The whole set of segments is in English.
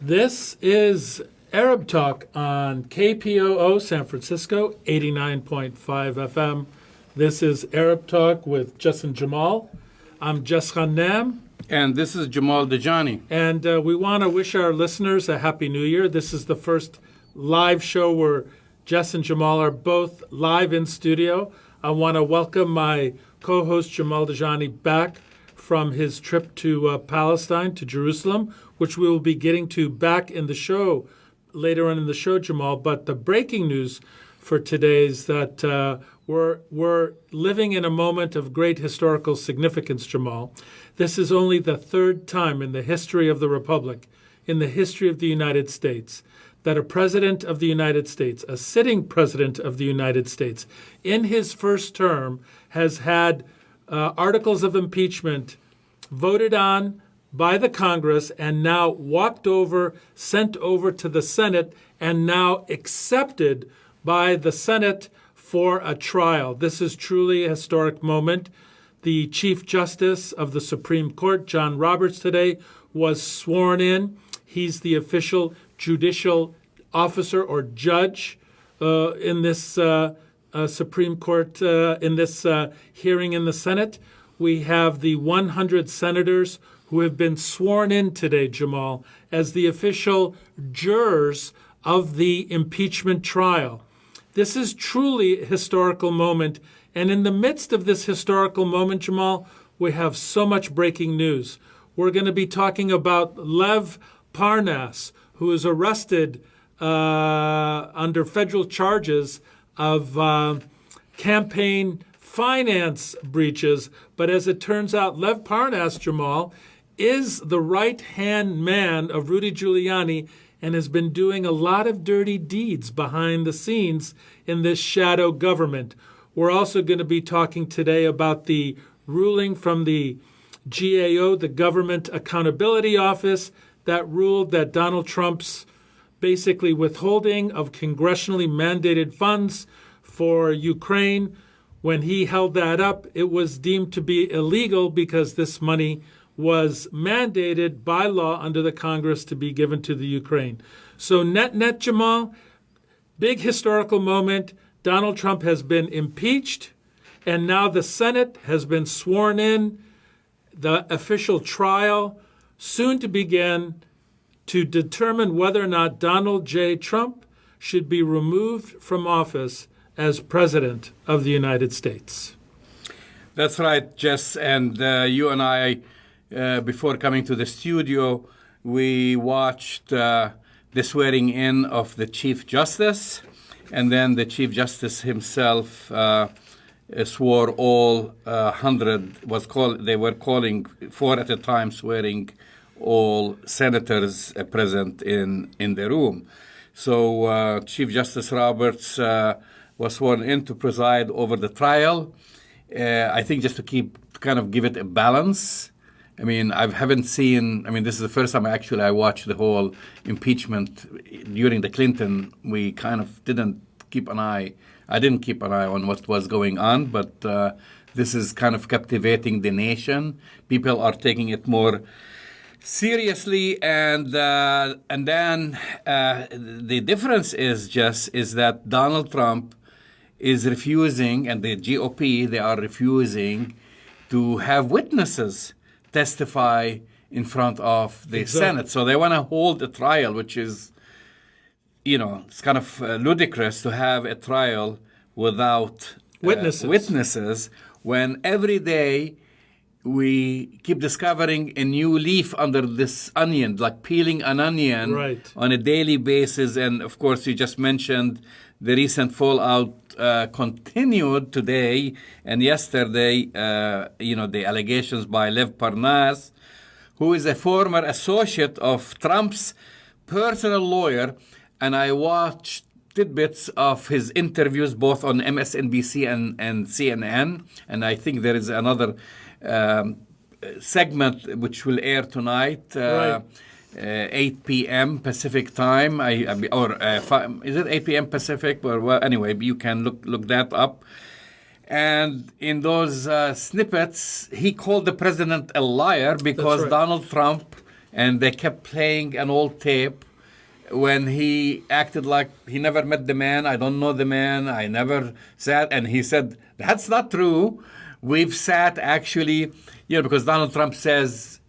This is Arab Talk on KPOO San Francisco, 89.5 FM. This is Arab Talk with Jess and Jamal. I'm Jess Jamal. And this is Jamal Dajani. And we want to wish our listeners a Happy New Year. This is the first live show where Jess and Jamal are both live in studio. I want to welcome my co-host Jamal Dajani back from his trip to Palestine, to Jerusalem, which we will be getting to back in the show, later on in the show, Jamal. But the breaking news for today is that we're living in a moment of great historical significance, Jamal. This is only the third time in the history of the Republic, in the history of the United States, that a president of the United States, a sitting president of the United States, in his first term has had articles of impeachment voted on by the Congress and now walked over, sent over to the Senate, and now accepted by the Senate for a trial. This is truly a historic moment. The Chief Justice of the Supreme Court, John Roberts, today was sworn in. He's the official judicial officer or judge in this Supreme Court, in this hearing in the Senate. We have the 100 senators who have been sworn in today, Jamal, as the official jurors of the impeachment trial. This is truly a historical moment. And in the midst of this historical moment, Jamal, we have so much breaking news. We're going to be talking about Lev Parnas, who is arrested under federal charges of campaign finance breaches. But as it turns out, Lev Parnas, Jamal, is the right-hand man of Rudy Giuliani and has been doing a lot of dirty deeds behind the scenes in this shadow government. We're also going to be talking today about the ruling from the GAO, the Government Accountability Office, that ruled that Donald Trump's basically withholding of congressionally mandated funds for Ukraine, when he held that up, it was deemed to be illegal because this money was mandated by law under the Congress to be given to the Ukraine. So net, Jamal, big historical moment. Donald Trump has been impeached, and now the Senate has been sworn in. The official trial soon to begin to determine whether or not Donald J. Trump should be removed from office as President of the United States. That's right, Jess. And you and I, before coming to the studio, we watched the swearing in of the Chief Justice, and then the Chief Justice himself swore all 100, they were calling 4 at a time, swearing all senators present in the room. So Chief Justice Roberts was sworn in to preside over the trial. I think just to give it a balance. I mean, this is the first time I watched the whole impeachment during the Clinton. We kind of didn't keep an eye. I didn't keep an eye on what was going on, but this is kind of captivating the nation. People are taking it more seriously, and then the difference is that Donald Trump is refusing, and the GOP, they are refusing to have witnesses testify in front of the Senate. So they want to hold a trial, which is, it's kind of ludicrous to have a trial without witnesses when every day we keep discovering a new leaf under this onion, like peeling an onion on a daily basis. And of course, you just mentioned the recent fallout continued today and yesterday, the allegations by Lev Parnas, who is a former associate of Trump's personal lawyer. And I watched tidbits of his interviews both on MSNBC and CNN. And I think there is another segment which will air tonight, 8 p.m. Pacific time, is it 8 p.m. Pacific? Well, anyway, you can look that up. And in those snippets, he called the president a liar because Donald Trump and they kept playing an old tape when he acted like he never met the man. I don't know the man. I never sat. And he said, that's not true. We've sat actually, because Donald Trump says,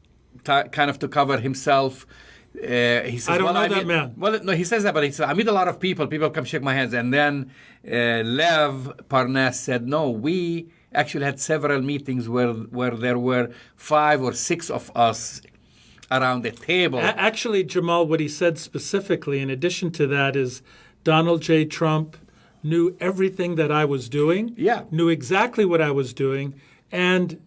kind of to cover himself, he says, I don't know that man. Well, no, he says that, but he says, I meet a lot of people. People come shake my hands. And then Lev Parnas said, no, we actually had several meetings where there were 5 or 6 of us around the table. Actually, Jamal, what he said specifically, in addition to that, is Donald J. Trump knew everything that I was doing, knew exactly what I was doing. And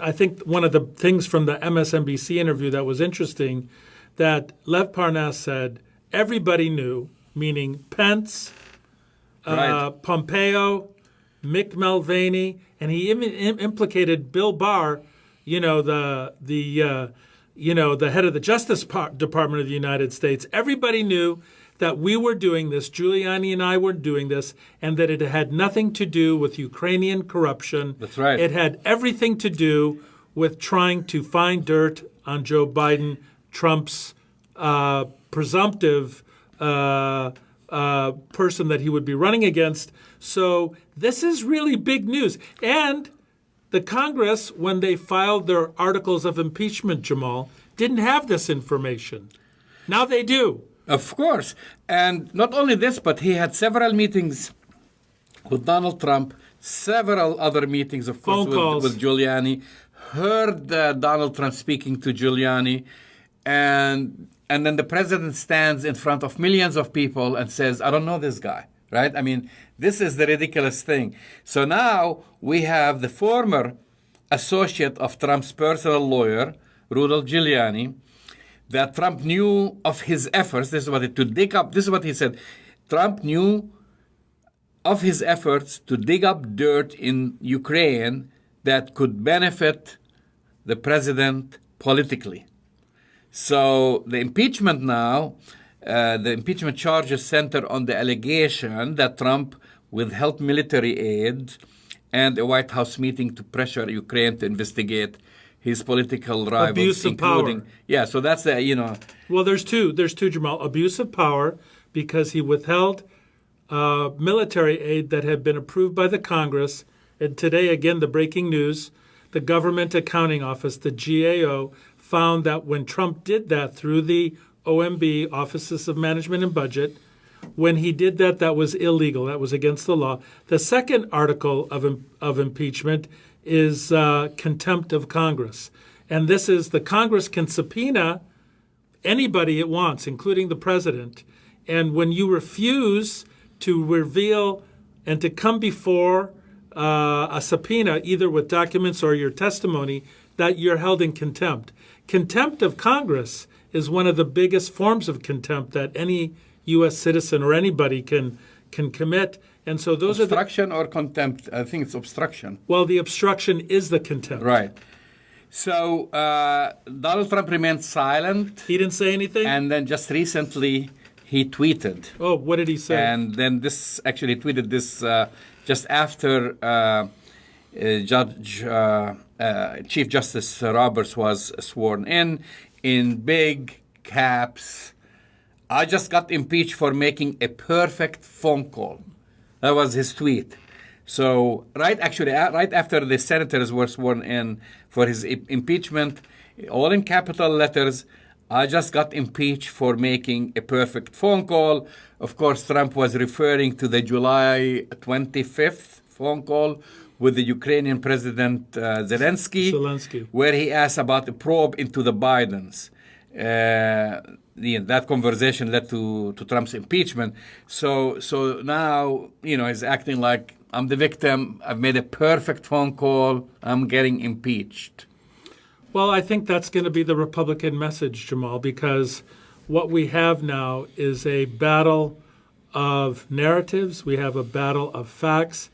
I think one of the things from the MSNBC interview that was interesting, that Lev Parnas said everybody knew, meaning Pence, Pompeo, Mick Mulvaney, and he even implicated Bill Barr, the head of the Justice Department of the United States. Everybody knew that we were doing this, Giuliani and I were doing this, and that it had nothing to do with Ukrainian corruption. That's right. It had everything to do with trying to find dirt on Joe Biden, Trump's presumptive person that he would be running against. So this is really big news. And the Congress, when they filed their articles of impeachment, Jamal, didn't have this information. Now they do. Of course. And not only this, but he had several meetings with Donald Trump, several other meetings, of course, with Giuliani, heard Donald Trump speaking to Giuliani, and then the president stands in front of millions of people and says, I don't know this guy, right? I mean, this is the ridiculous thing. So now we have the former associate of Trump's personal lawyer, Rudolph Giuliani, that Trump knew of his efforts. This is what he said. Trump knew of his efforts to dig up dirt in Ukraine that could benefit the president politically. So the impeachment now, the impeachment charges center on the allegation that Trump withheld military aid and a White House meeting to pressure Ukraine to investigate his political rivals, abuse of including power. Yeah, so that's Well, there's two, Jamal. Abuse of power because he withheld military aid that had been approved by the Congress. And today, again, the breaking news: the Government Accounting Office, the GAO, found that when Trump did that through the OMB, Offices of Management and Budget, when he did that, that was illegal. That was against the law. The second article of impeachment is contempt of Congress. And this is the Congress can subpoena anybody it wants, including the president. And when you refuse to reveal and to come before a subpoena, either with documents or your testimony, that you're held in contempt. Contempt of Congress is one of the biggest forms of contempt that any U.S. citizen or anybody can commit. And so those obstruction or contempt? I think it's obstruction. Well, the obstruction is the contempt. Right. So Donald Trump remained silent. He didn't say anything? And then just recently he tweeted. Oh, what did he say? And then he tweeted this just after Chief Justice Roberts was sworn in big caps. I just got impeached for making a perfect phone call. That was his tweet. So right after the senators were sworn in for his impeachment, all in capital letters, I just got impeached for making a perfect phone call. Of course, Trump was referring to the July 25th phone call with the Ukrainian President Zelensky, where he asked about a probe into the Bidens. That conversation led to Trump's impeachment. So now, he's acting like, I'm the victim. I've made a perfect phone call. I'm getting impeached. Well, I think that's going to be the Republican message, Jamal, because what we have now is a battle of narratives. We have a battle of facts.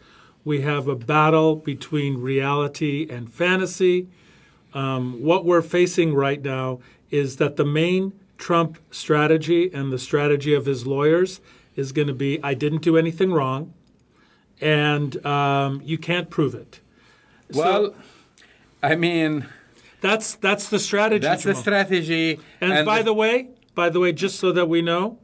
We have a battle between reality and fantasy. What we're facing right now is that the main Trump strategy and the strategy of his lawyers is going to be, I didn't do anything wrong, and you can't prove it. Well, I mean, That's the strategy. That's the Jamal. strategy. And by the way, just so that we know,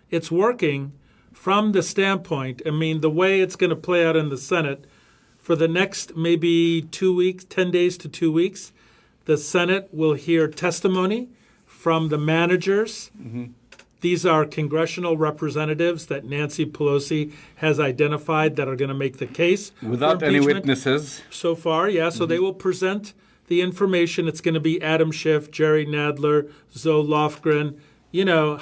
it's working from the standpoint. I mean, the way it's going to play out in the Senate for the next maybe 2 weeks, 10 days to 2 weeks, the Senate will hear testimony from the managers. These are congressional representatives that Nancy Pelosi has identified that are going to make the case. Without any witnesses. So far, yeah. So they will present the information. It's going to be Adam Schiff, Jerry Nadler, Zoe Lofgren,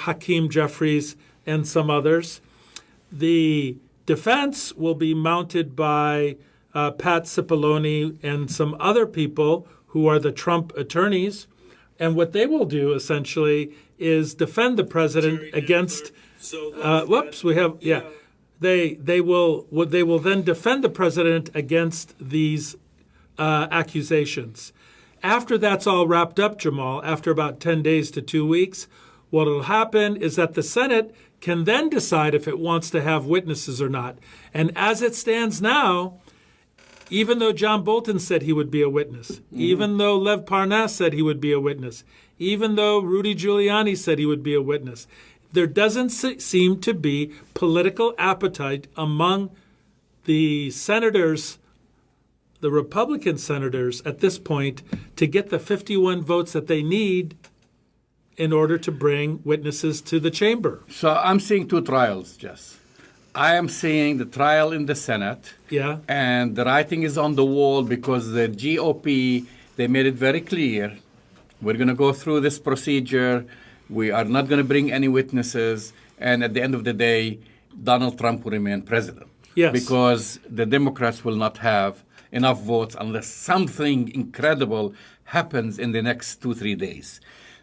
Hakeem Jeffries, and some others. The defense will be mounted by Pat Cipollone and some other people who are the Trump attorneys. And what they will do, essentially, is defend the president against. They will then defend the president against these accusations. After that's all wrapped up, Jamal, after about 10 days to 2 weeks, what will happen is that the Senate can then decide if it wants to have witnesses or not. And as it stands now, even though John Bolton said he would be a witness, even though Lev Parnas said he would be a witness, even though Rudy Giuliani said he would be a witness, there doesn't seem to be political appetite among the senators, the Republican senators at this point, to get the 51 votes that they need in order to bring witnesses to the chamber. So I'm seeing two trials, Jess. I am seeing the trial in the Senate. Yeah. And the writing is on the wall because the GOP, they made it very clear. We're going to go through this procedure. We are not going to bring any witnesses. And at the end of the day, Donald Trump will remain president. Yes. Because the Democrats will not have enough votes unless something incredible happens in the next 2-3 days.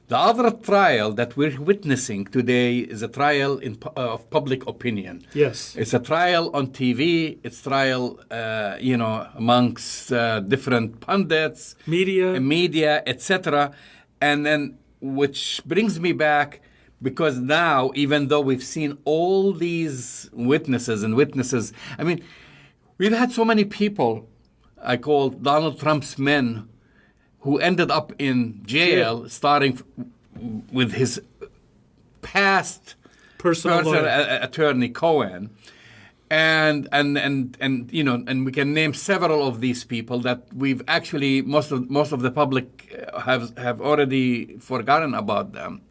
The other trial that we're witnessing today is a trial of public opinion. Yes. It's a trial on TV. It's trial, amongst different pundits, media, etc. And then, which brings me back, because now, even though we've seen all these witnesses, I mean, we've had so many people I call Donald Trump's men who ended up in jail, starting with his past personal attorney Cohen, and we can name several of these people that we've actually most of the public have already forgotten about them.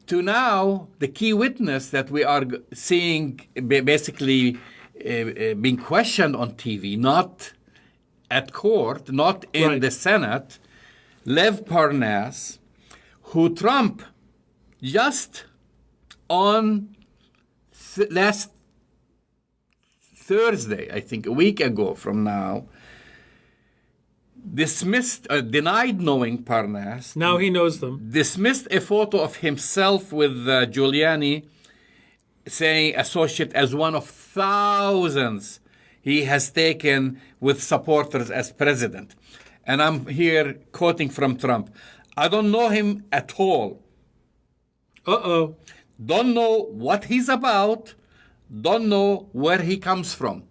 To now, the key witness that we are seeing basically being questioned on TV, not at court, not in the Senate, Lev Parnas, who Trump just on last Thursday, I think a week ago from now, denied knowing Parnas. Now he knows them. Dismissed a photo of himself with Giuliani, saying associate as one of thousands he has taken with supporters as president. And I'm here quoting from Trump. I don't know him at all. Don't know what he's about. Don't know where he comes from.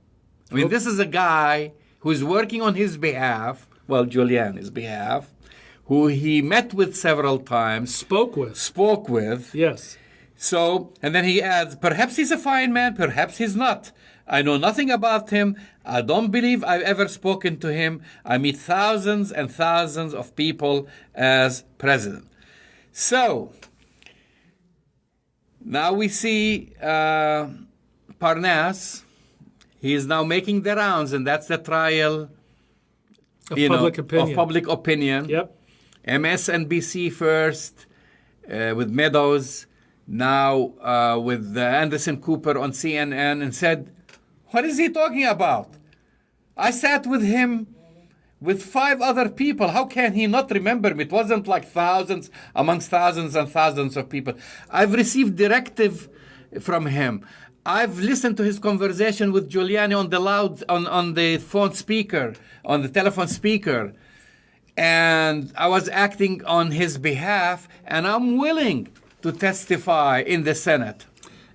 I mean, this is a guy who's working on his behalf, Giuliani's behalf, who he met with several times. Spoke with. Yes. So, and then he adds, perhaps he's a fine man, perhaps he's not. I know nothing about him. I don't believe I've ever spoken to him. I meet thousands and thousands of people as president. So, now we see Parnas. He is now making the rounds, and that's the trial of public opinion. Yep. MSNBC first with Meadows, now with Anderson Cooper on CNN, and said, what is he talking about? I sat with him with 5 other people. How can he not remember me? It wasn't like thousands amongst thousands and thousands of people. I've received directive from him. I've listened to his conversation with Giuliani on the phone speaker, on the telephone speaker. And I was acting on his behalf, and I'm willing to testify in the Senate.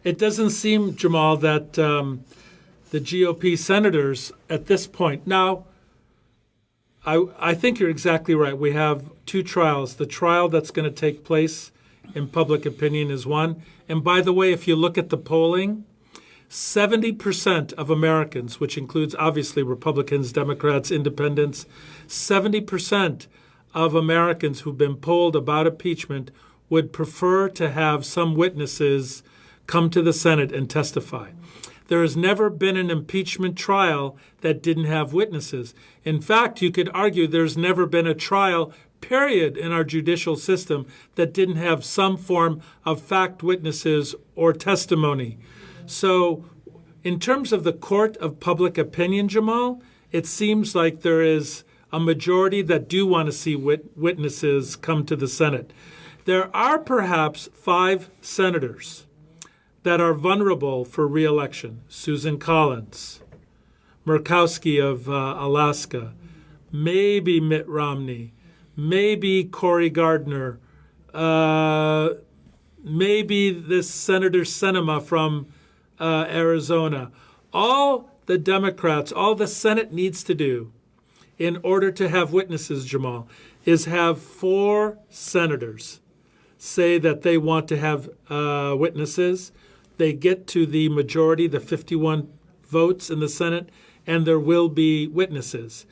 It doesn't seem, Jamal, that the GOP senators at this point. Now, I think you're exactly right. We have two trials. The trial that's going to take place in public opinion is one. And by the way, if you look at the polling, 70% of Americans, which includes obviously Republicans, Democrats, independents, 70% of Americans who've been polled about impeachment would prefer to have some witnesses come to the Senate and testify. There has never been an impeachment trial that didn't have witnesses. In fact, you could argue there's never been a trial, period, in our judicial system that didn't have some form of fact witnesses or testimony. So in terms of the court of public opinion, Jamal, it seems like there is a majority that do want to see witnesses come to the Senate. There are perhaps 5 senators that are vulnerable for re-election. Susan Collins, Murkowski of Alaska, maybe Mitt Romney, maybe Cory Gardner, maybe this Senator Sinema from Arizona. All the Democrats, all the Senate needs to do in order to have witnesses, Jamal, is have 4 senators say that they want to have witnesses. They get to the majority, the 51 votes in the Senate, and there will be witnesses.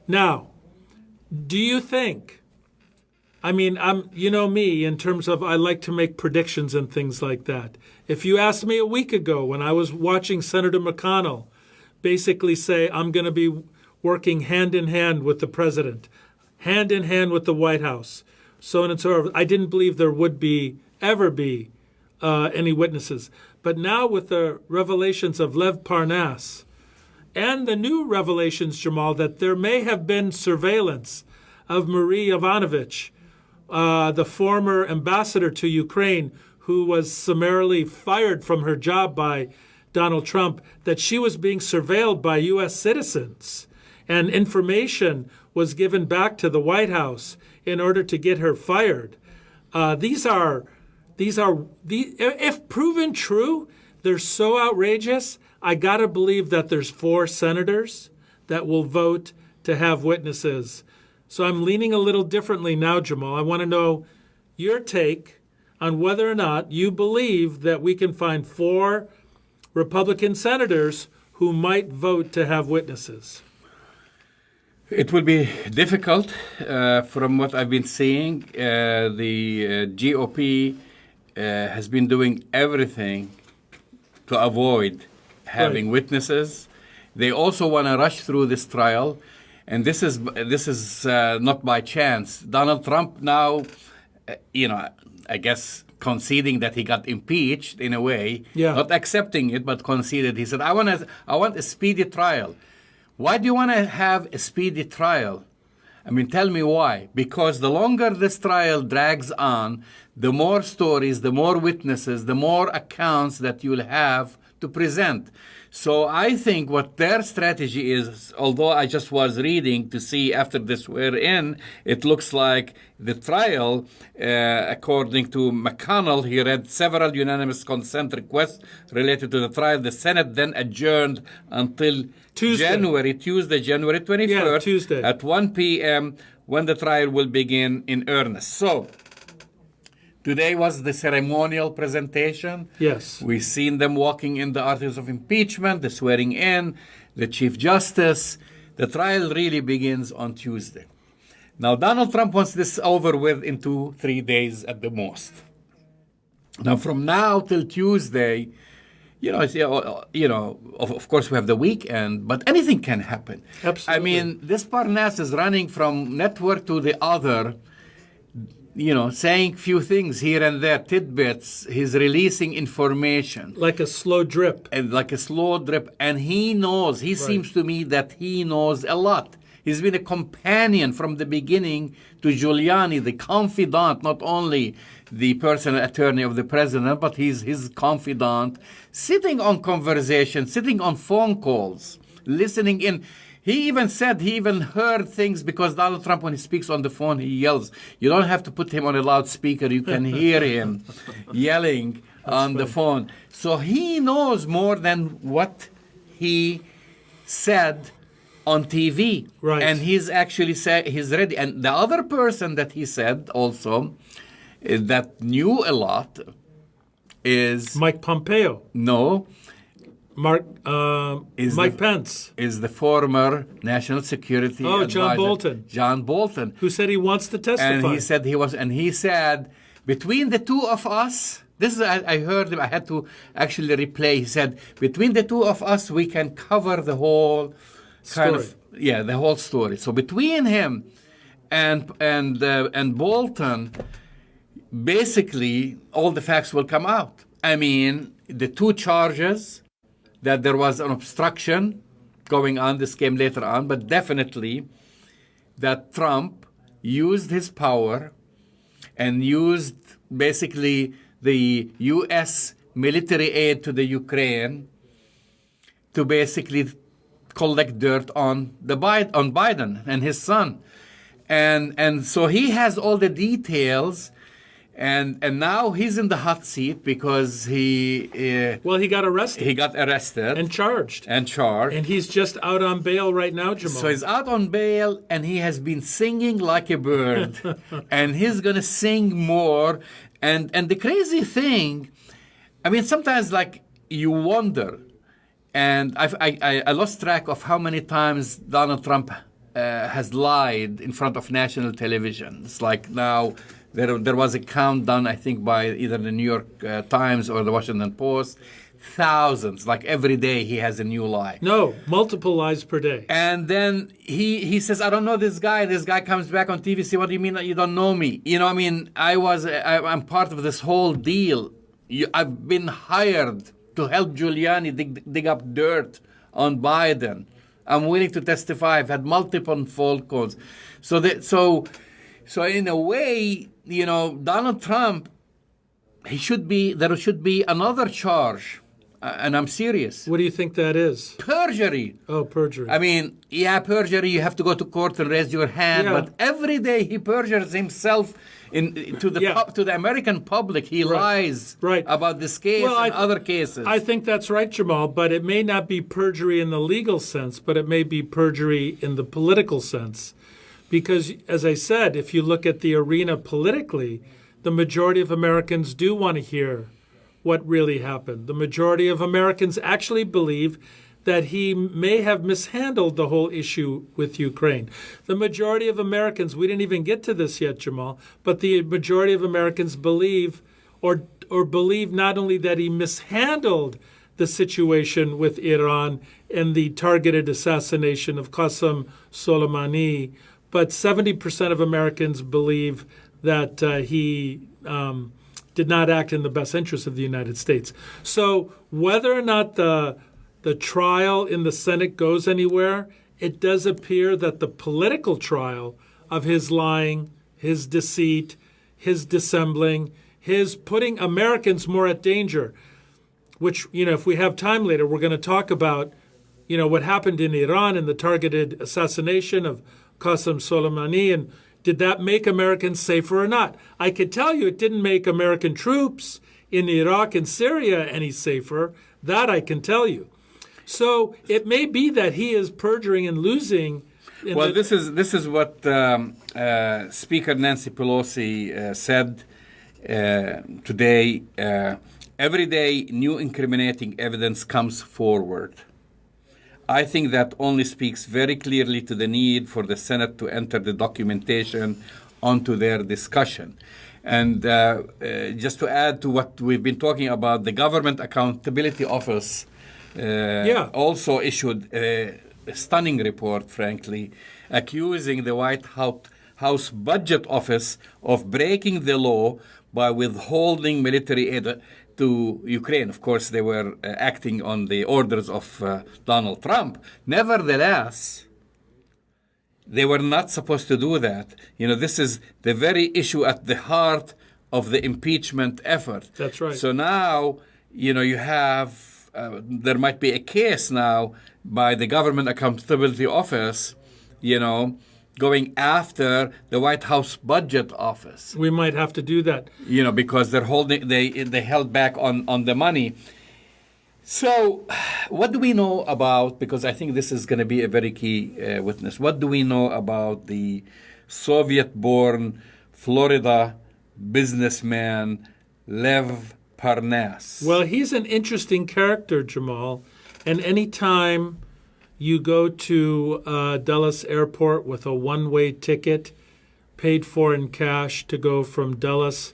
Now, do you think, you know me in terms of I like to make predictions and things like that. If you asked me a week ago when I was watching Senator McConnell basically say, I'm going to be working hand in hand with the president, hand in hand with the White House, so on and so forth, I didn't believe there would ever be any witnesses. But now with the revelations of Lev Parnas and the new revelations, Jamal, that there may have been surveillance of Marie Yovanovitch, the former ambassador to Ukraine, who was summarily fired from her job by Donald Trump, that she was being surveilled by U.S. citizens. And information was given back to the White House in order to get her fired. These are, if proven true, they're so outrageous. I got to believe that there's 4 senators that will vote to have witnesses. So I'm leaning a little differently now, Jamal. I want to know your take on whether or not you believe that we can find 4 Republican senators who might vote to have witnesses. It will be difficult from what I've been seeing. The GOP has been doing everything to avoid having witnesses. They also want to rush through this trial, and this is not by chance. Donald Trump now, I guess conceding that he got impeached in a way, not accepting it, but conceded. He said, I want a speedy trial. Why do you want to have a speedy trial? Tell me why. Because the longer this trial drags on, the more stories, the more witnesses, the more accounts that you'll have to present. So I think what their strategy is, although I just was reading to see after this we're in, it looks like the trial, according to McConnell, he read several unanimous consent requests related to the trial. The Senate then adjourned until Tuesday, January 21st, Tuesday. At 1 p.m. when the trial will begin in earnest. So today was the ceremonial presentation. Yes. We've seen them walking in the articles of impeachment, the swearing in, the Chief Justice. The trial really begins on Tuesday. Now, Donald Trump wants this over with in 2-3 days at the most. Now, from now till Tuesday, of course we have the weekend, but anything can happen. Absolutely. This Parnas is running from network to the other, saying few things here and there, tidbits. He's releasing information. Like a slow drip. And he knows, seems to me that he knows a lot. He's been a companion from the beginning to Giuliani, the confidant, not only the personal attorney of the president, but he's his confidant, sitting on conversations, sitting on phone calls, listening in. He even said he even heard things because Donald Trump, when he speaks on the phone, he yells. You don't have to put him on a loudspeaker. You can hear him yelling on the phone. So he knows more than what he said on TV. Right. And he's actually said he's ready. And the other person that he said also that knew a lot is Mike Pompeo. no. Mike the- Pence, Is the former national security John advisor, Bolton. John Bolton. who said he wants to testify. And he said between the two of us, this is I heard him, I had to actually replay. He said between the two of us we can cover the whole kind of the whole story. So between him and Bolton, basically all the facts will come out. I mean, the two charges that there was an obstruction going on, this came later on, but definitely that Trump used his power and used basically the U.S. military aid to the Ukraine to basically collect dirt on Biden and his son. And so he has all the details. And now he's in the hot seat because he got arrested. He got arrested and charged. And he's just out on bail right now, Jamal. So he's out on bail, and he has been singing like a bird, and he's gonna sing more. And the crazy thing, I mean, sometimes like you wonder, and I lost track of how many times Donald Trump has lied in front of national television. It's like now. There was a countdown, I think, by either the New York Times or the Washington Post. Thousands, like every day he has a new lie. No, multiple lies per day. And then he says, I don't know this guy. This guy comes back on TV, say, what do you mean that you don't know me? You know, I mean, I'm part of this whole deal. I've been hired to help Giuliani dig up dirt on Biden. I'm willing to testify. I've had multiple phone calls. So in a way, you know, Donald Trump, there should be another charge, and I'm serious. What do you think that is? Perjury. Oh, perjury. I mean, perjury, you have to go to court and raise your hand, but every day he perjures himself to the American public. He lies about this case and other cases. I think that's right, Jamal, but it may not be perjury in the legal sense, but it may be perjury in the political sense. Because, as I said, if you look at the arena politically, the majority of Americans do want to hear what really happened. The majority of Americans actually believe that he may have mishandled the whole issue with Ukraine. The majority of Americans, we didn't even get to this yet, Jamal, but the majority of Americans believe or believe not only that he mishandled the situation with Iran and the targeted assassination of Qasem Soleimani, but 70% of Americans believe that he did not act in the best interest of the United States. So whether or not the trial in the Senate goes anywhere, it does appear that the political trial of his lying, his deceit, his dissembling, his putting Americans more at danger, which, you know, if we have time later, we're going to talk about, you know, what happened in Iran and the targeted assassination of Qasem Soleimani, and did that make Americans safer or not? I could tell you it didn't make American troops in Iraq and Syria any safer. That I can tell you. So it may be that he is perjuring and losing. This is what Speaker Nancy Pelosi said today. Every day, new incriminating evidence comes forward. I think that only speaks very clearly to the need for the Senate to enter the documentation onto their discussion. And just to add to what we've been talking about, the Government Accountability Office also issued a stunning report, frankly, accusing the White House Budget Office of breaking the law by withholding military aid to Ukraine. Of course, they were acting on the orders of Donald Trump. Nevertheless, they were not supposed to do that. You know, this is the very issue at the heart of the impeachment effort. That's right. So now, you know, you have, there might be a case now by the Government Accountability Office, you know, going after the White House Budget Office. We might have to do that. You know, because they held back on the money. So, what do we know about, because I think this is going to be a very key witness, what do we know about the Soviet-born Florida businessman Lev Parnass? Well, he's an interesting character, Jamal. And anytime you go to Dulles Airport with a one-way ticket paid for in cash to go from Dulles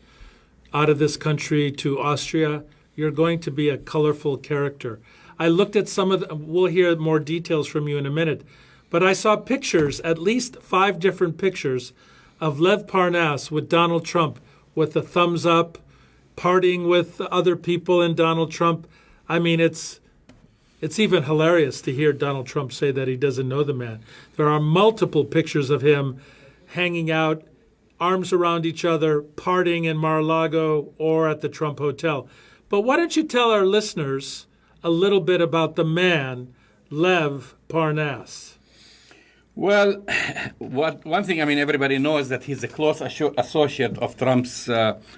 out of this country to Austria, you're going to be a colorful character. I looked at some of we'll hear more details from you in a minute, but I saw pictures, at least 5 different pictures, of Lev Parnass with Donald Trump with the thumbs up, partying with other people and Donald Trump. I mean, it's even hilarious to hear Donald Trump say that he doesn't know the man. There are multiple pictures of him hanging out, arms around each other, partying in Mar-a-Lago or at the Trump Hotel. But why don't you tell our listeners a little bit about the man, Lev Parnass? Well, one thing, I mean, everybody knows that he's a close associate of Trump's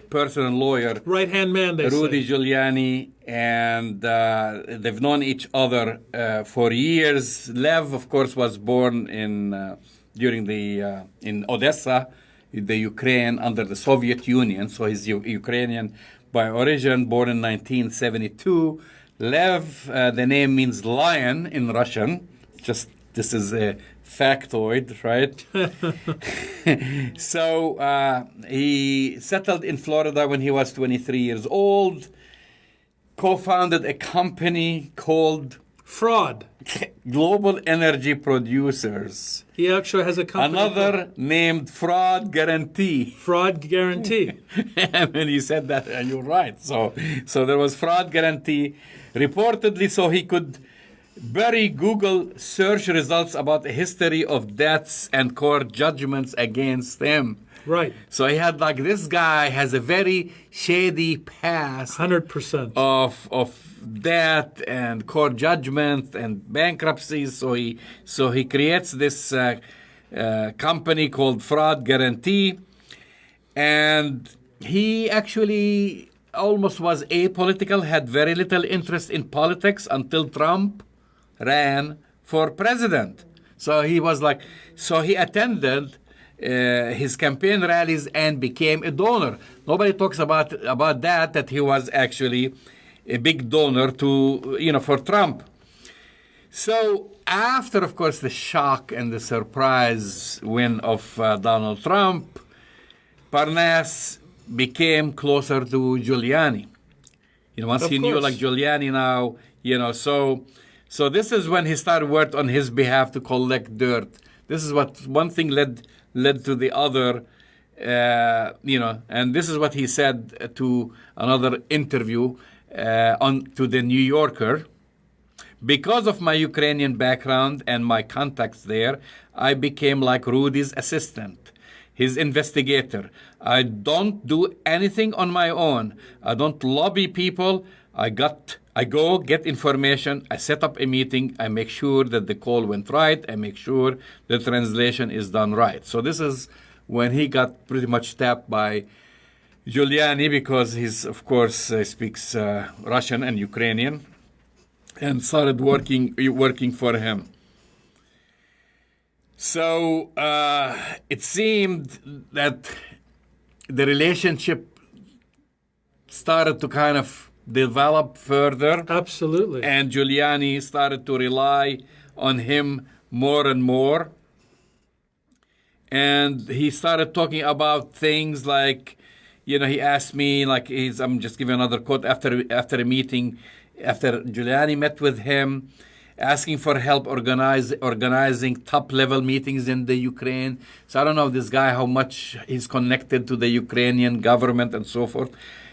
personal lawyer, right-hand man, they Rudy say. Giuliani, and they've known each other for years. Lev, of course, was born in Odessa, the Ukraine, under the Soviet Union, so he's Ukrainian by origin, born in 1972. Lev, the name means lion in Russian. This is a factoid, right? So he settled in Florida when he was 23 years old, co-founded a company called Fraud. Global Energy Producers. He actually has a company. Another named Fraud Guarantee. Fraud Guarantee. And when he said that, and you're right. So there was Fraud Guarantee, reportedly, so he could bury Google search results about the history of deaths and court judgments against him. Right. So he had, like, this guy has a very shady past 100%. of debt and court judgment and bankruptcies. So he creates this company called Fraud Guarantee, and he actually almost was apolitical, had very little interest in politics until Trump ran for president. So he was like, so he attended his campaign rallies and became a donor. Nobody talks about that he was actually a big donor for Trump. So after, of course, the shock and the surprise win of Donald Trump, Parnass became closer to Giuliani. Once he knew, like, Giuliani now, so this is when he started work on his behalf to collect dirt. This is what one thing led to the other, and this is what he said to another interview to the New Yorker. Because of my Ukrainian background and my contacts there, I became like Rudy's assistant, his investigator. I don't do anything on my own. I don't lobby people. I go get information. I set up a meeting. I make sure that the call went right. I make sure the translation is done right. So this is when he got pretty much tapped by Giuliani, because he's, of course, speaks Russian and Ukrainian, and started working for him. So it seemed that the relationship started to kind of develop further. Absolutely. And Giuliani started to rely on him more and more. And he started talking about things like, he asked me, like, I'm just giving another quote, after a meeting, after Giuliani met with him, asking for help organizing top-level meetings in the Ukraine. So I don't know this guy, how much he's connected to the Ukrainian government and so forth.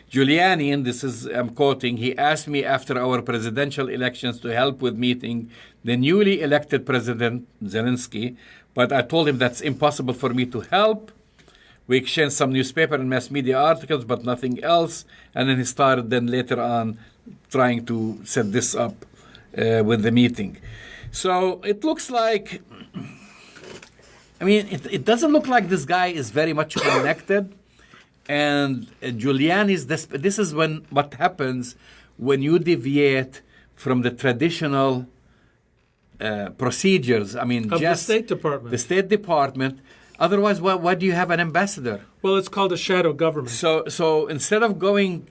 Giuliani, and this is, I'm quoting, he asked me after our presidential elections to help with meeting the newly elected President Zelensky, but I told him that's impossible for me to help. We exchanged some newspaper and mass media articles, but nothing else. And then he started then later on trying to set this up with the meeting. So it looks like, it doesn't look like this guy is very much connected. And Giuliani's, this is what happens when you deviate from the traditional procedures. I mean, Of just the State Department. The State Department. Otherwise, why do you have an ambassador? Well, it's called a shadow government. So instead of going,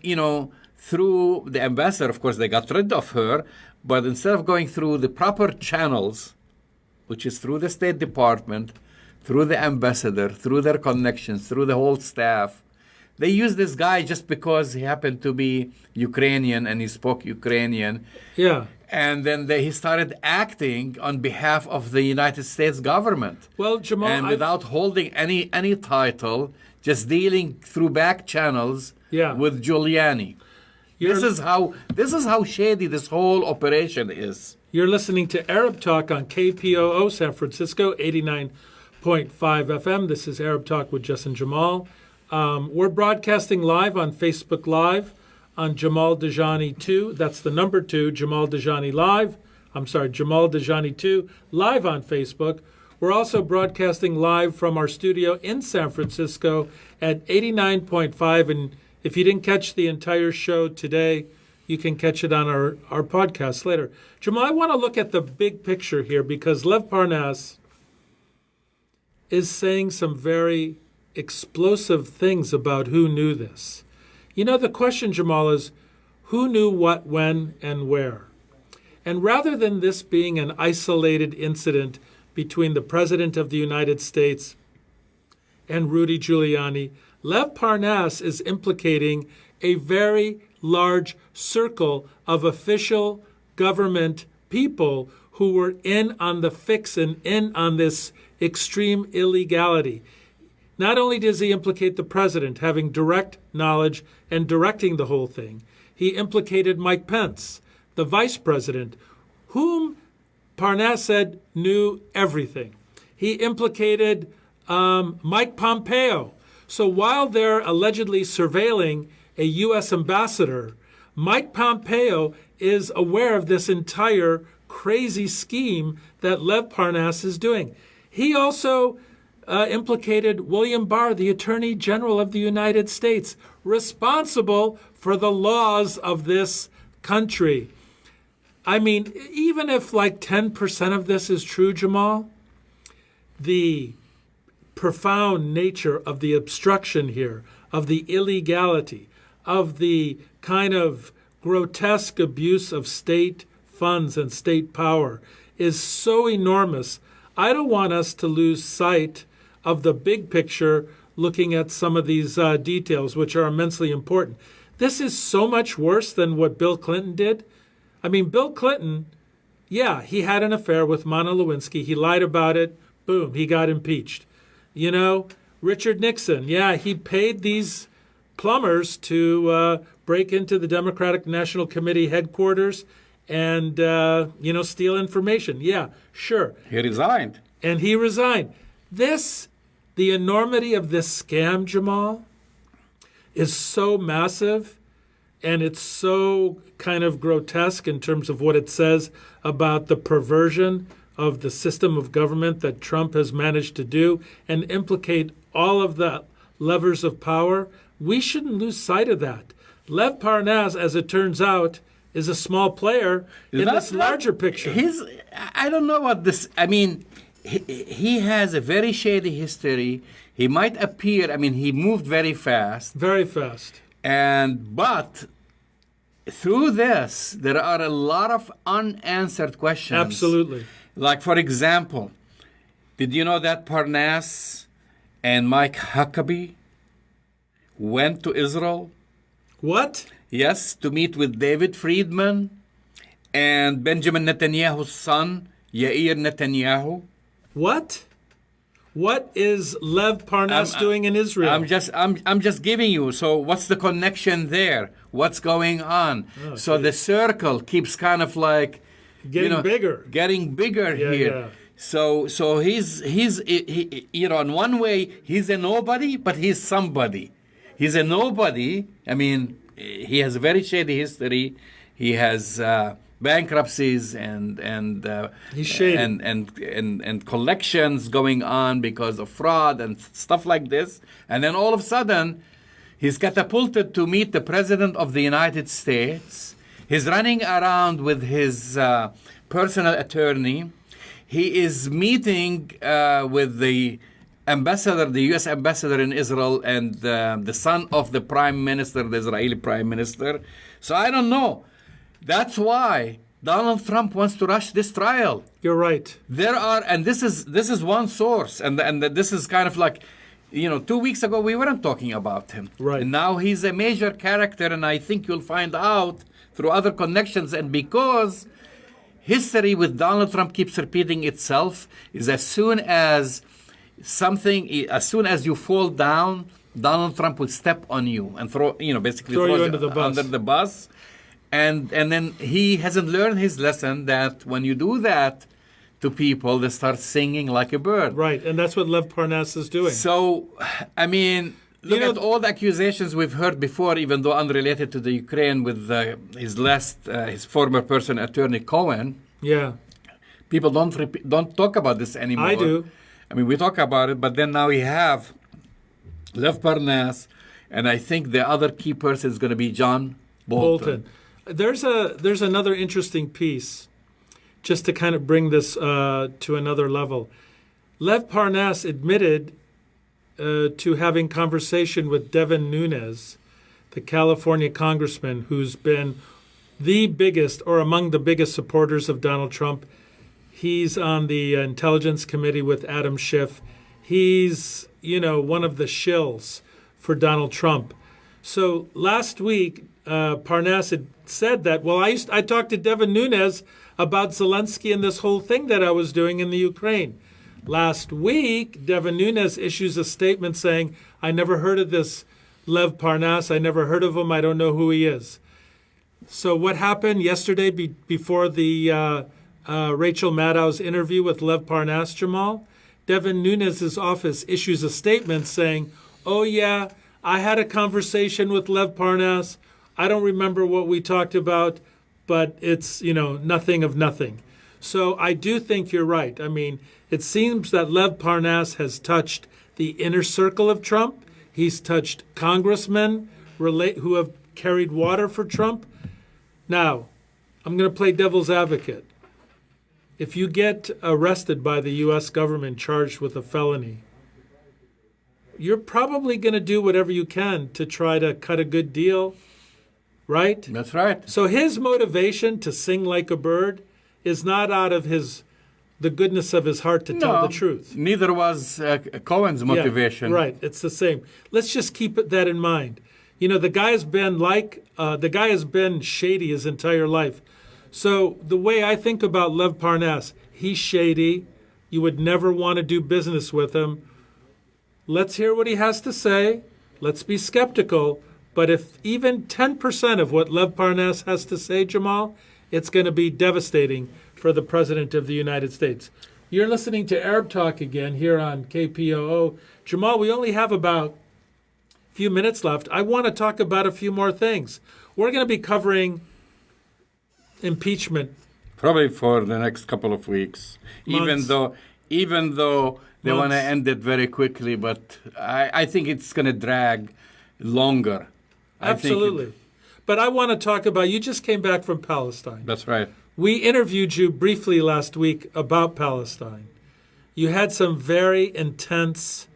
through the ambassador, of course, they got rid of her, but instead of going through the proper channels, which is through the State Department, through the ambassador, through their connections, through the whole staff, they used this guy just because he happened to be Ukrainian and he spoke Ukrainian. Yeah. And then he started acting on behalf of the United States government. Well, Jamal, and without holding any title, just dealing through back channels with Giuliani. This is how shady this whole operation is. You're listening to Arab Talk on KPOO San Francisco, 89.5 FM. This is Arab Talk with Jess and Jamal. We're broadcasting live on Facebook Live on Jamal Dajani 2. That's the number 2, Jamal Dajani Live. I'm sorry, Jamal Dajani 2, live on Facebook. We're also broadcasting live from our studio in San Francisco at 89.5. And if you didn't catch the entire show today, you can catch it on our podcast later. Jamal, I want to look at the big picture here because Lev Parnas is saying some very explosive things about who knew this. The question, Jamal, is who knew what, when, and where? And rather than this being an isolated incident between the President of the United States and Rudy Giuliani, Lev Parnas is implicating a very large circle of official government people who were in on the fix and in on this extreme illegality. Not only does he implicate the president having direct knowledge and directing the whole thing, he implicated Mike Pence, the vice president, whom Parnas said knew everything. He implicated Mike Pompeo. So while they're allegedly surveilling a U.S. ambassador, Mike Pompeo is aware of this entire crazy scheme that Lev Parnas is doing. He also implicated William Barr, the Attorney General of the United States, responsible for the laws of this country. I mean, even if like 10% of this is true, Jamal, the profound nature of the obstruction here, of the illegality, of the kind of grotesque abuse of state funds and state power is so enormous. I don't want us to lose sight of the big picture looking at some of these details, which are immensely important. This is so much worse than what Bill Clinton did. I mean, Bill Clinton, he had an affair with Monica Lewinsky. He lied about it. Boom, he got impeached. Richard Nixon, he paid these plumbers to break into the Democratic National Committee headquarters and, steal information. Yeah, sure. He resigned. And he resigned. The enormity of this scam, Jamal, is so massive, and it's so kind of grotesque in terms of what it says about the perversion of the system of government that Trump has managed to do and implicate all of the levers of power. We shouldn't lose sight of that. Lev Parnas, as it turns out, is a small player in this larger picture. I don't know what this, he has a very shady history. He might appear, he moved very fast. Very fast. But through this, there are a lot of unanswered questions. Absolutely. Like, for example, did you know that Parnas and Mike Huckabee went to Israel? What? Yes, to meet with David Friedman and Benjamin Netanyahu's son, Yair Netanyahu. What? What is Lev Parnas doing in Israel? I'm just giving you. So what's the connection there? What's going on? Oh, so the circle keeps kind of like getting bigger. Getting bigger here. Yeah. So he's in one way he's a nobody, but he's somebody. He's a nobody. He has a very shady history. He has bankruptcies and he's shady. and collections going on because of fraud and stuff like this. And then all of a sudden, he's catapulted to meet the President of the United States. He's running around with his personal attorney. He is meeting with the ambassador, the U.S. ambassador in Israel, and the son of the prime minister, the Israeli prime minister. So I don't know. That's why Donald Trump wants to rush this trial. You're right. There are, and this is one source, and this is kind of like, 2 weeks ago we weren't talking about him. Right. And now he's a major character, and I think you'll find out through other connections. And because history with Donald Trump keeps repeating itself, is as soon as you fall down, Donald Trump will step on you and basically throw throws you under the bus. And then he hasn't learned his lesson that when you do that to people, they start singing like a bird. Right, and that's what Lev Parnas is doing. So, I mean, look at all the accusations we've heard before, even though unrelated to the Ukraine, with his former person, Attorney Cohen. Yeah. People don't talk about this anymore. I do. I mean, we talk about it, but then now we have Lev Parnas, and I think the other key person is going to be John Bolton. There's another interesting piece, just to kind of bring this to another level. Lev Parnas admitted to having conversation with Devin Nunes, the California congressman who's been the biggest or among the biggest supporters of Donald Trump. He's on the Intelligence Committee with Adam Schiff. He's, one of the shills for Donald Trump. So last week, Parnas had said that, I talked to Devin Nunes about Zelensky and this whole thing that I was doing in the Ukraine. Last week, Devin Nunes issues a statement saying, I never heard of this Lev Parnas. I never heard of him. I don't know who he is. So what happened yesterday before the Rachel Maddow's interview with Lev Parnas, Jamal? Devin Nunes' office issues a statement saying, oh yeah, I had a conversation with Lev Parnas. I don't remember what we talked about, but it's, nothing of nothing. So I do think you're right. I mean, it seems that Lev Parnas has touched the inner circle of Trump. He's touched congressmen who have carried water for Trump. Now, I'm going to play devil's advocate. If you get arrested by the U.S. government charged with a felony, you're probably going to do whatever you can to try to cut a good deal, right? That's right. So his motivation to sing like a bird is not out of the goodness of his heart to tell the truth. Neither was Cohen's motivation. Yeah, right, it's the same. Let's just keep that in mind. The guy has been shady his entire life. So the way I think about Lev Parnas, he's shady. You would never want to do business with him. Let's hear what he has to say. Let's be skeptical. But if even 10% of what Lev Parnas has to say, Jamal, it's going to be devastating for the President of the United States. You're listening to Arab Talk again here on KPOO. Jamal, we only have about a few minutes left. I want to talk about a few more things. We're going to be covering impeachment. Probably for the next couple of weeks. Months. Even though they want to end it very quickly, but I think it's going to drag longer. Absolutely. But I want to talk about, you just came back from Palestine. That's right. We interviewed you briefly last week about Palestine. You had some very intense,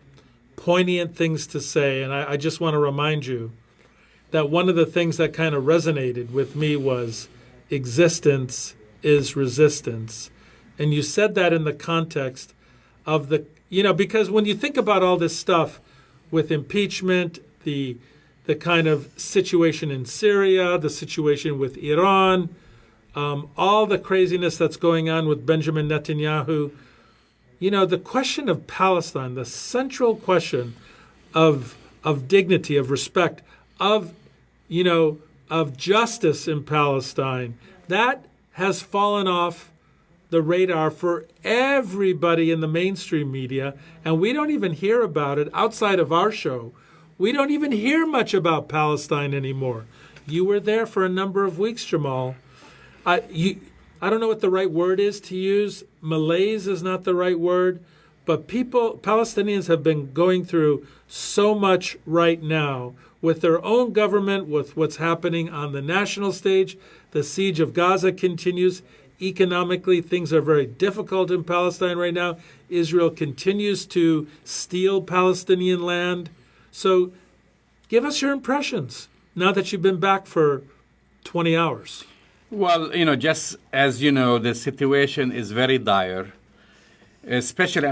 poignant things to say, and I just want to remind you that one of the things that kind of resonated with me was existence is resistance. And you said that in the context of because when you think about all this stuff with impeachment, the kind of situation in Syria, the situation with Iran, all the craziness that's going on with Benjamin Netanyahu, the question of Palestine, the central question of dignity, of respect, of justice in Palestine, that has fallen off the radar for everybody in the mainstream media, and we don't even hear about it outside of our show. We don't even hear much about Palestine anymore. You were there for a number of weeks, Jamal. I don't know what the right word is to use. Malaise is not the right word, but Palestinians have been going through so much right now with their own government, with what's happening on the national stage. The siege of Gaza continues. Economically, things are very difficult in Palestine right now. Israel continues to steal Palestinian land. So give us your impressions now that you've been back for 20 hours. Well, just as you know, the situation is very dire. Especially,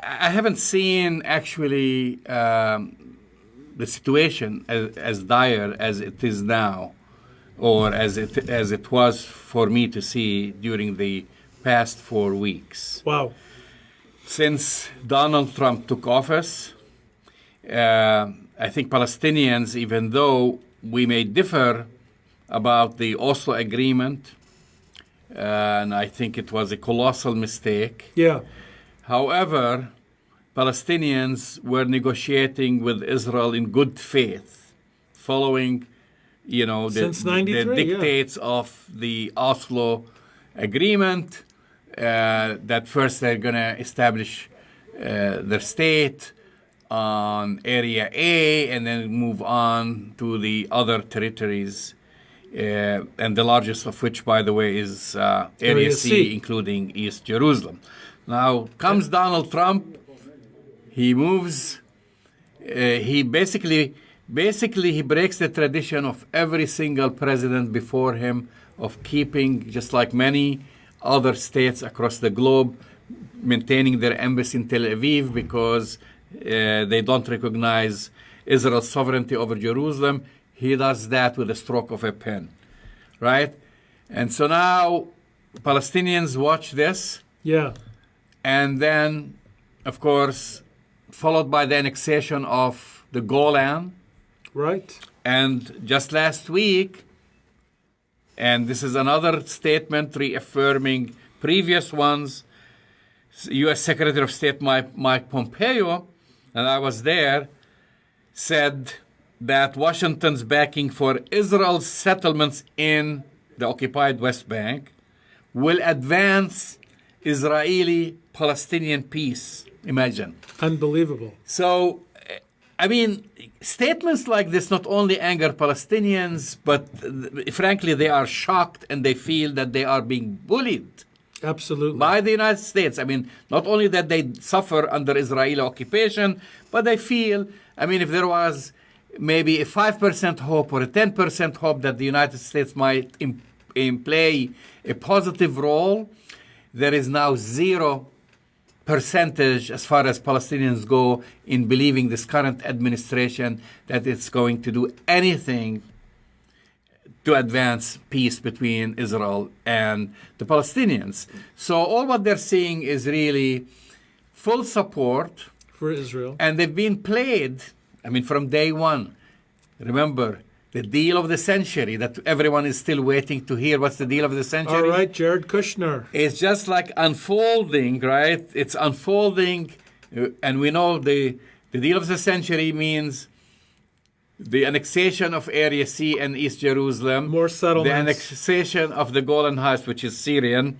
I haven't seen actually the situation as dire as it is now, or as it was for me to see during the past 4 weeks. Wow. Since Donald Trump took office, I think Palestinians, even though we may differ about the Oslo Agreement, and I think it was a colossal mistake. Yeah. However, Palestinians were negotiating with Israel in good faith, following, Since the 93, dictates of the Oslo Agreement, that first they're going to establish their state on Area A and then move on to the other territories, and the largest of which, by the way, is Area C, including East Jerusalem. Now comes Donald Trump. He moves. He basically he breaks the tradition of every single president before him of keeping, just like many other states across the globe, maintaining their embassy in Tel Aviv because they don't recognize Israel's sovereignty over Jerusalem. He does that with a stroke of a pen, right? And so now Palestinians watch this. Yeah. And then, of course, followed by the annexation of the Golan. Right. And just last week, and this is another statement reaffirming previous ones, U.S. Secretary of State Mike Pompeo, and I was there, said that Washington's backing for Israel's settlements in the occupied West Bank will advance Israeli-Palestinian peace. Imagine. Unbelievable. So, statements like this not only anger Palestinians, but frankly, they are shocked and they feel that they are being bullied. Absolutely. By the United States. Not only that they suffer under Israeli occupation, but they feel, if there was maybe a 5% hope or a 10% hope that the United States might play a positive role, there is now 0% as far as Palestinians go in believing this current administration that it's going to do anything to advance peace between Israel and the Palestinians. So all what they're seeing is really full support for Israel. And they've been played, from day one. Remember, the deal of the century that everyone is still waiting to hear. What's the deal of the century? All right, Jared Kushner. It's just like unfolding, right? It's unfolding, and we know the deal of the century means the annexation of Area C and East Jerusalem. More settlements. The annexation of the Golan Heights, which is Syrian,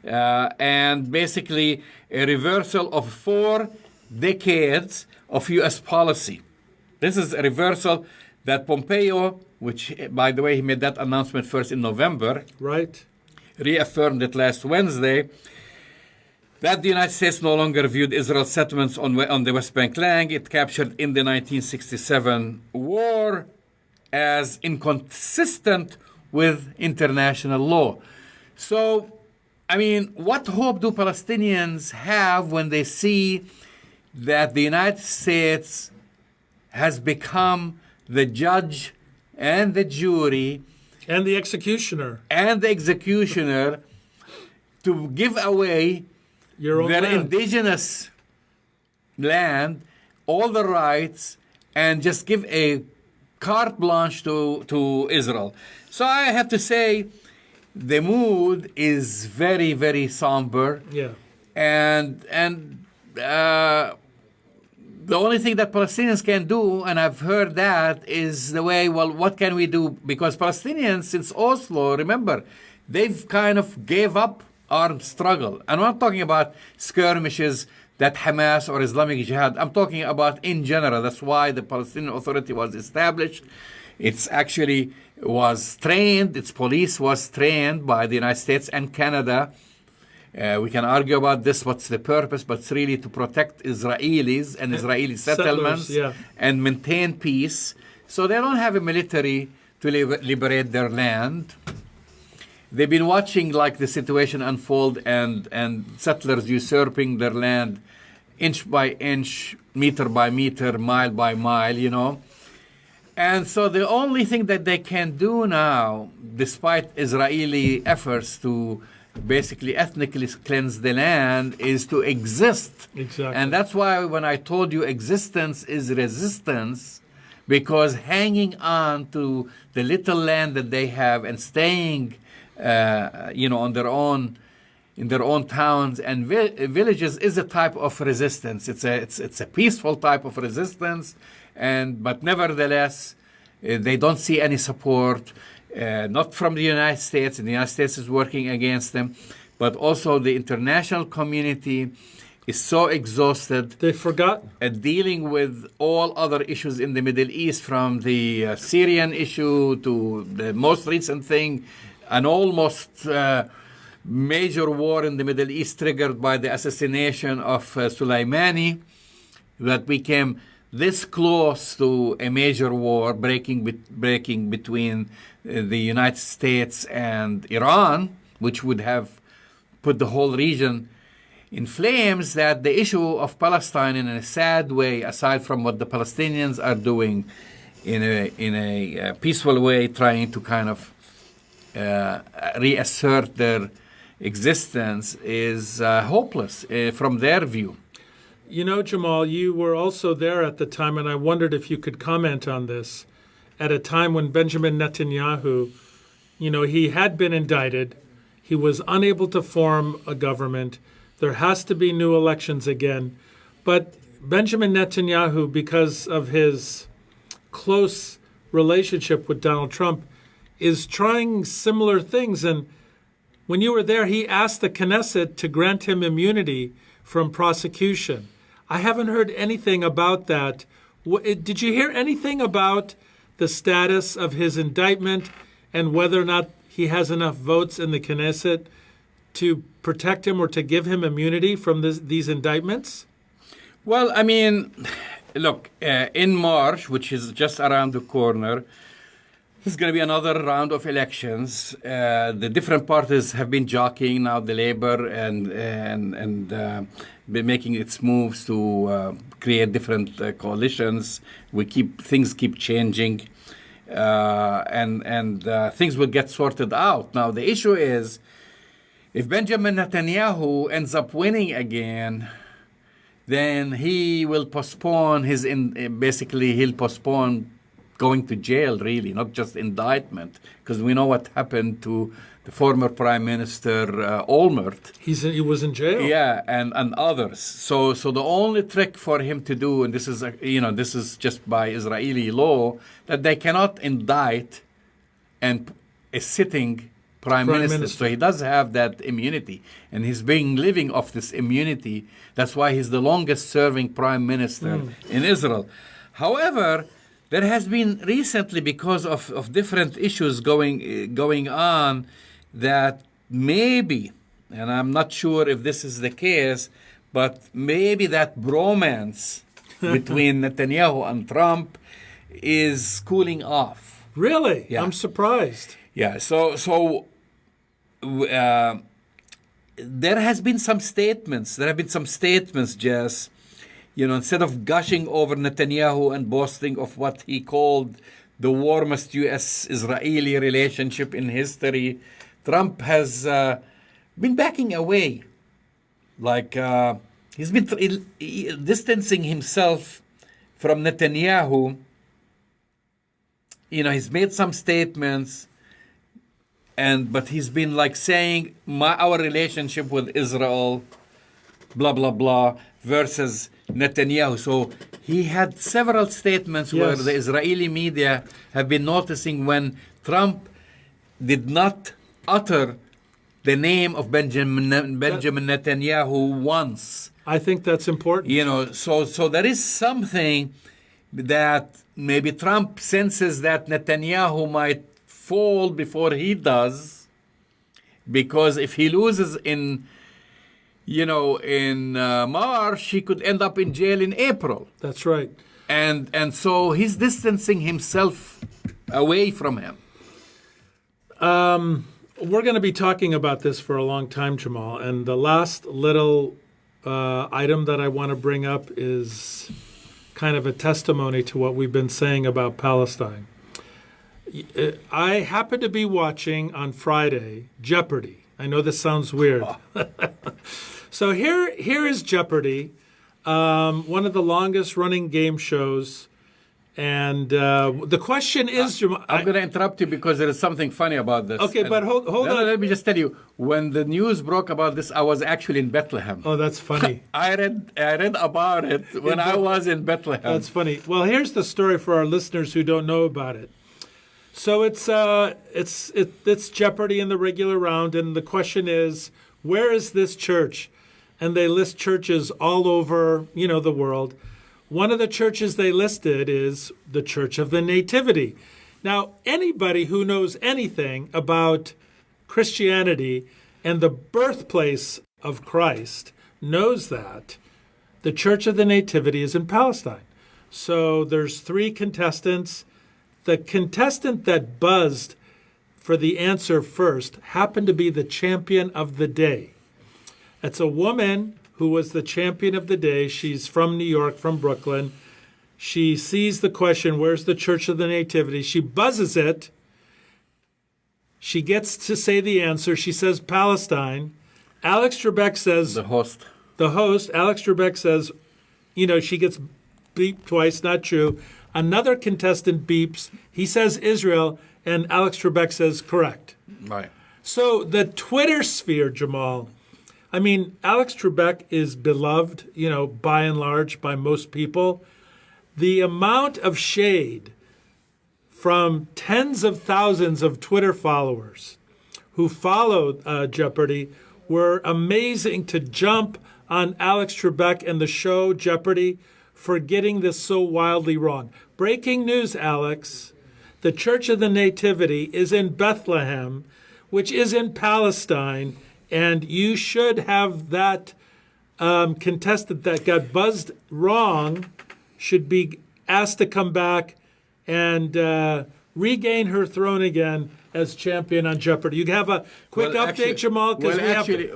and basically a reversal of 4 decades of U.S. policy. This is a reversal that Pompeo, which, by the way, he made that announcement first in November, right, reaffirmed it last Wednesday, that the United States no longer viewed Israel's settlements on the West Bank land it captured in the 1967 war as inconsistent with international law. So, what hope do Palestinians have when they see that the United States has become the judge and the jury and the executioner to give away their land. Indigenous land, all the rights, and just give a carte blanche to Israel. So I have to say the mood is very, very somber. Yeah. And the only thing that Palestinians can do, and I've heard that, is the way, well, what can we do? Because Palestinians, since Oslo, remember, they've kind of gave up armed struggle. And I'm not talking about skirmishes that Hamas or Islamic Jihad. I'm talking about in general. That's why the Palestinian Authority was established. It's actually was trained, its police was trained by the United States and Canada. We can argue about this, what's the purpose, but it's really to protect Israelis and Israeli settlements and maintain peace. So they don't have a military to liberate their land. They've been watching like the situation unfold and settlers usurping their land inch by inch, meter by meter, mile by mile, you know. And so the only thing that they can do now, despite Israeli efforts to basically ethnically cleanse the land, is to exist. Exactly. And that's why when I told you existence is resistance, because hanging on to the little land that they have and staying, on their own, in their own towns and villages is a type of resistance. It's a peaceful type of resistance, but nevertheless, they don't see any support, not from the United States, and the United States is working against them, but also the international community is so exhausted. They forgot. At dealing with all other issues in the Middle East, from the Syrian issue to the most recent thing, an almost major war in the Middle East triggered by the assassination of Soleimani, that we came this close to a major war breaking between the United States and Iran, which would have put the whole region in flames, that the issue of Palestine, in a sad way, aside from what the Palestinians are doing in a peaceful way, trying to kind of reassert their existence, is hopeless from their view. You know, Jamal, you were also there at the time, and I wondered if you could comment on this. At a time when Benjamin Netanyahu, he had been indicted, he was unable to form a government, there has to be new elections again. But Benjamin Netanyahu, because of his close relationship with Donald Trump, is trying similar things. And when you were there, he asked the Knesset to grant him immunity from prosecution. I haven't heard anything about that. Did you hear anything about the status of his indictment and whether or not he has enough votes in the Knesset to protect him or to give him immunity from these indictments? Well, I mean, look, in March, which is just around the corner, there's going to be another round of elections. The different parties have been jockeying now, the Labor and been making its moves to create different coalitions. Things keep changing, and things will get sorted out. Now the issue is, if Benjamin Netanyahu ends up winning again, then he will postpone he'll postpone going to jail, really, not just indictment, because we know what happened to the former Prime Minister Olmert. He was in jail. Yeah, and others. So the only trick for him to do, and this is just by Israeli law, that they cannot indict a sitting Prime Minister. So he does have that immunity, and he's been living off this immunity. That's why he's the longest serving Prime Minister in Israel. However, there has been recently, because of different issues going on, that maybe, and I'm not sure if this is the case, but maybe that bromance between Netanyahu and Trump is cooling off. Really? Yeah. I'm surprised. Yeah. So there has been some statements. There have been some statements, Jess. Instead of gushing over Netanyahu and boasting of what he called the warmest U.S.-Israeli relationship in history, Trump has been backing away. Like, he's been distancing himself from Netanyahu. He's made some statements, but he's been like saying, our relationship with Israel, blah, blah, blah, versus Netanyahu. So he had several statements where the Israeli media have been noticing when Trump did not utter the name of Benjamin Netanyahu once. I think that's important. You know, so there is something that maybe Trump senses that Netanyahu might fall before he does, because if he loses in March, he could end up in jail in April. That's right. And so he's distancing himself away from him. We're going to be talking about this for a long time, Jamal. And the last little item that I want to bring up is kind of a testimony to what we've been saying about Palestine. I happened to be watching on Friday Jeopardy. I know this sounds weird. So here is Jeopardy, one of the longest running game shows. And the question is, I'm going to interrupt you because there is something funny about this. Okay, but hold on. Let me just tell you, when the news broke about this, I was actually in Bethlehem. Oh, that's funny. I read about it when I was in Bethlehem. That's funny. Well, here's the story for our listeners who don't know about it. So it's Jeopardy in the regular round, and the question is, where is this church? And they list churches all over, the world. One of the churches they listed is the Church of the Nativity. Now, anybody who knows anything about Christianity and the birthplace of Christ knows that the Church of the Nativity is in Palestine. So there's 3 contestants. The contestant that buzzed for the answer first happened to be the champion of the day. It's a woman who was the champion of the day. She's from New York, from Brooklyn. She sees the question, where's the Church of the Nativity? She buzzes it. She gets to say the answer. She says Palestine. Alex Trebek says... The host, Alex Trebek says, she gets beeped twice, not true. Another contestant beeps. He says Israel, and Alex Trebek says correct. Right. So the Twitter sphere, Jamal... I mean, Alex Trebek is beloved, by and large, by most people. The amount of shade from tens of thousands of Twitter followers who followed Jeopardy were amazing to jump on Alex Trebek and the show Jeopardy for getting this so wildly wrong. Breaking news, Alex. The Church of the Nativity is in Bethlehem, which is in Palestine. And you should have that contestant that got buzzed wrong should be asked to come back and regain her throne again as champion on Jeopardy. You have a quick update, Jamal?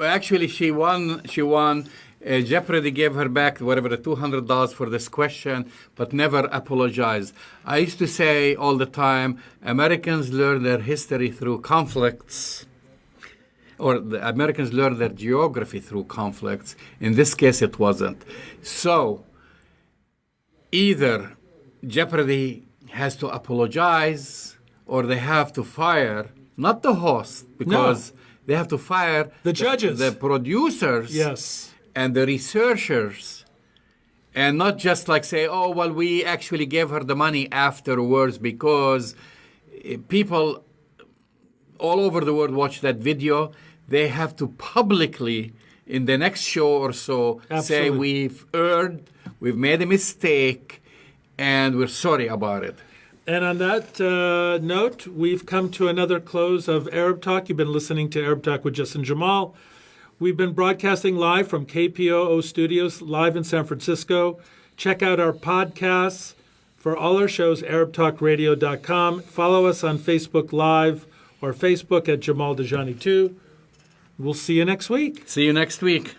Actually, she won. Jeopardy gave her back the $200 for this question, but never apologized. I used to say all the time, Americans learn their history through conflicts. Or the Americans learn their geography through conflicts. In this case, it wasn't. So either Jeopardy has to apologize or they have to fire, not the host, because they have to fire the judges, the producers, yes, and the researchers, and not just say, oh, well, we actually gave her the money afterwards, because people all over the world watch that video. They have to publicly, in the next show or so, say we've made a mistake, and we're sorry about it. And on that note, we've come to another close of Arab Talk. You've been listening to Arab Talk with Jess and Jamal. We've been broadcasting live from KPOO Studios, live in San Francisco. Check out our podcasts for all our shows, ArabTalkRadio.com. Follow us on Facebook Live or Facebook at Jamal Dajani 2. We'll see you next week. See you next week.